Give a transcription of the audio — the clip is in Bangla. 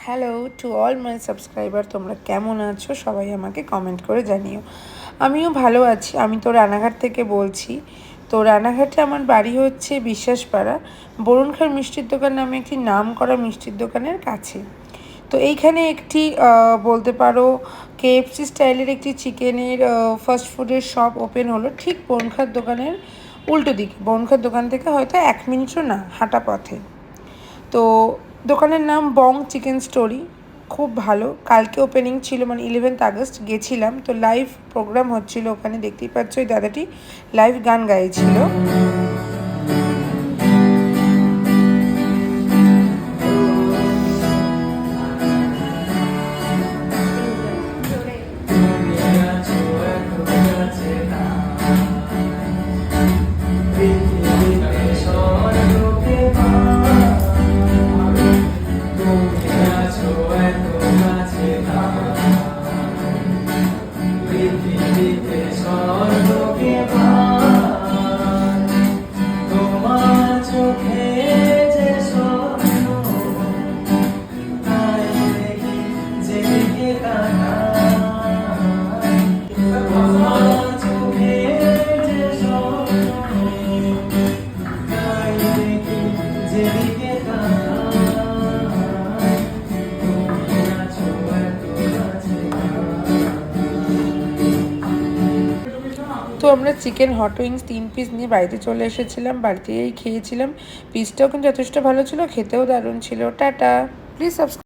Hello to all my subscriber, তোমরা কেমন আছো? সবাই আমাকে কমেন্ট করে জানিও। আমিও ভালো আছি। আমি তো রানাঘাট থেকে বলছি। তো রানাঘাটে আমার বাড়ি হচ্ছে বিশ্বাসপাড়া, বরুণখার মিষ্টির দোকান নামে একটি নাম করা মিষ্টির দোকানের কাছে। তো এইখানে একটি বলতে পারো কেএফসি স্টাইলের একটি চিকেনের ফাস্ট ফুডের শপ ওপেন হলো ঠিক বরুণখার দোকানের উল্টো দিকে। বরুণখার দোকান থেকে হয়তো 1 মিনিটও না হাঁটা পথে। তো দোকানের নাম বং চিকেন স্টোরি। খুব ভালো। কালকে ওপেনিং ছিল, মানে 11th আগস্ট গেছিলাম। তো লাইভ প্রোগ্রাম হচ্ছিল ওখানে, দেখতেই পাচ্ছ ওই দাদাটি লাইভ গান গাইছিল। তো আমরা চিকেন হট উইংস 3 পিস নিয়ে বাড়িতে চলে এসেছিলাম। বাড়িতেই খেয়েছিলাম। পিসটাও কিন্তু যথেষ্ট ভালো ছিল, খেতেও দারুণ ছিল। টাটা। Please subscribe.